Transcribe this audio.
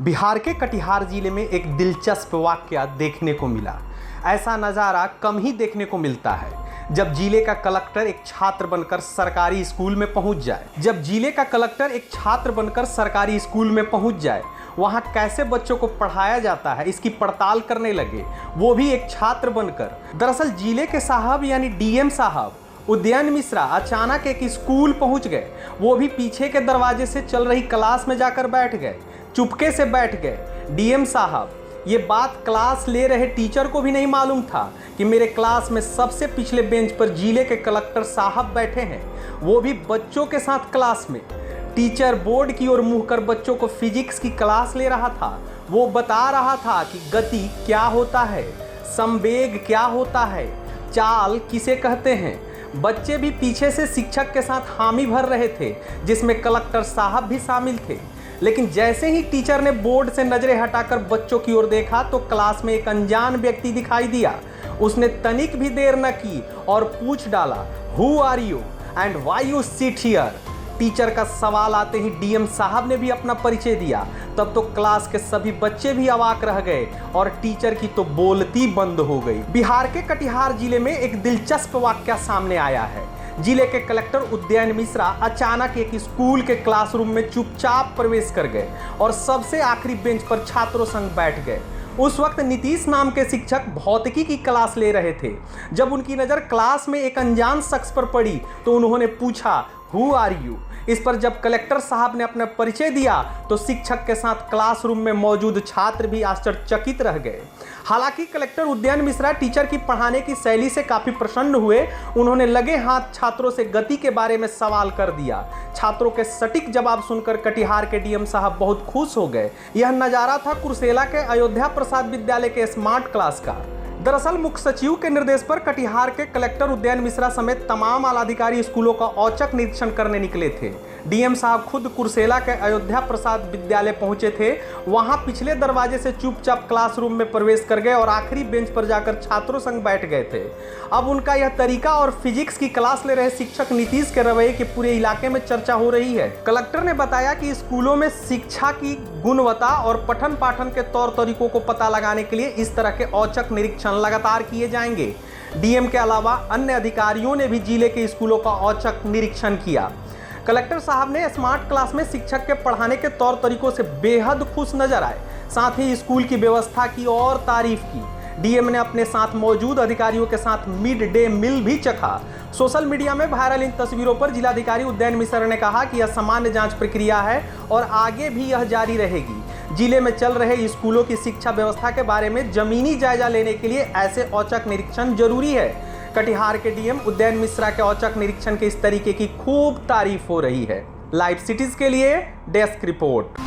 बिहार के कटिहार जिले में एक दिलचस्प वाकया देखने को मिला। ऐसा नज़ारा कम ही देखने को मिलता है जब जिले का कलेक्टर एक छात्र बनकर सरकारी स्कूल में पहुंच जाए। वहां कैसे बच्चों को पढ़ाया जाता है इसकी पड़ताल करने लगे, वो भी एक छात्र बनकर। दरअसल जिले के साहब यानी डीएम साहब उदयन मिश्रा अचानक एक स्कूल पहुंच गए। वो भी पीछे के दरवाजे से चल रही क्लास में जाकर बैठ गए, चुपके से बैठ गए। डीएम साहब, ये बात क्लास ले रहे टीचर को भी नहीं मालूम था कि मेरे क्लास में सबसे पिछले बेंच पर जिले के कलेक्टर साहब बैठे हैं, वो भी बच्चों के साथ क्लास में। टीचर बोर्ड की ओर मुंह कर बच्चों को फिजिक्स की क्लास ले रहा था। वो बता रहा था कि गति क्या होता है, संवेग क्या होता है, चाल किसे कहते हैं। बच्चे भी पीछे से शिक्षक के साथ हामी भर रहे थे, जिसमें कलेक्टर साहब भी शामिल थे। लेकिन जैसे ही टीचर ने बोर्ड से नजरें हटाकर बच्चों की ओर देखा तो क्लास में एक अनजान व्यक्ति दिखाई दिया। उसने तनिक भी देर न की और पूछ डाला, who are you and why you sit here. Teacher का सवाल आते ही डीएम साहब ने भी अपना परिचय दिया। तब तो क्लास के सभी बच्चे भी अवाक रह गए और टीचर की तो बोलती बंद हो गई। बिहार के कटिहार जिले में एक दिलचस्प वाकया सामने आया है। जिले के कलेक्टर उदयन मिश्रा अचानक एक स्कूल के क्लासरूम में चुपचाप प्रवेश कर गए और सबसे आखिरी बेंच पर छात्रों संग बैठ गए। उस वक्त नीतीश नाम के शिक्षक भौतिकी की क्लास ले रहे थे। जब उनकी नज़र क्लास में एक अनजान शख्स पर पड़ी तो उन्होंने पूछा, हु आर यू। इस पर जब कलेक्टर साहब ने अपना परिचय दिया तो शिक्षक के साथ क्लासरूम में मौजूद छात्र भी आश्चर्यचकित रह गए। हालांकि कलेक्टर उदयन मिश्रा टीचर की पढ़ाने की शैली से काफ़ी प्रसन्न हुए। उन्होंने लगे हाथ छात्रों से गति के बारे में सवाल कर दिया। छात्रों के सटीक जवाब सुनकर कटिहार के डीएम साहब बहुत खुश हो गए। यह नज़ारा था कुर्सेला के अयोध्या प्रसाद विद्यालय के स्मार्ट क्लास का। दरअसल मुख्य सचिव के निर्देश पर कटिहार के कलेक्टर उदयन मिश्रा समेत तमाम आलाधिकारी स्कूलों का औचक निरीक्षण करने निकले थे। डीएम साहब खुद कुर्सेला के अयोध्या प्रसाद विद्यालय पहुंचे थे। वहां पिछले दरवाजे से चुपचाप क्लासरूम में प्रवेश कर गए और आखिरी बेंच पर जाकर छात्रों संग बैठ गए थे। अब उनका यह तरीका और फिजिक्स की क्लास ले रहे शिक्षक नीतीश के रवैये की पूरे इलाके में चर्चा हो रही है। कलेक्टर ने बताया कि स्कूलों में शिक्षा की गुणवत्ता और पठन पाठन के तौर तरीकों को पता लगाने के लिए इस तरह के औचक निरीक्षण लगातार किए जाएंगे। डीएम के अलावा अन्य अधिकारियों ने भी जिले के स्कूलों का औचक निरीक्षण किया। कलेक्टर साहब ने स्मार्ट क्लास में शिक्षक के पढ़ाने के तौर तरीकों से बेहद खुश नजर आए। साथ ही स्कूल की व्यवस्था की और तारीफ की। डीएम ने अपने साथ मौजूद अधिकारियों के साथ मिड डे मील भी चखा। सोशल मीडिया में वायरल इन तस्वीरों पर जिलाधिकारी उदयन मिश्रा ने कहा कि यह सामान्य जांच प्रक्रिया है और आगे भी यह जारी रहेगी। जिले में चल रहे स्कूलों की शिक्षा व्यवस्था के बारे में जमीनी जायजा लेने के लिए ऐसे औचक निरीक्षण जरूरी है। कटिहार के डीएम उदयन मिश्रा के औचक निरीक्षण के इस तरीके की खूब तारीफ हो रही है। लाइव सिटीज के लिए डेस्क रिपोर्ट।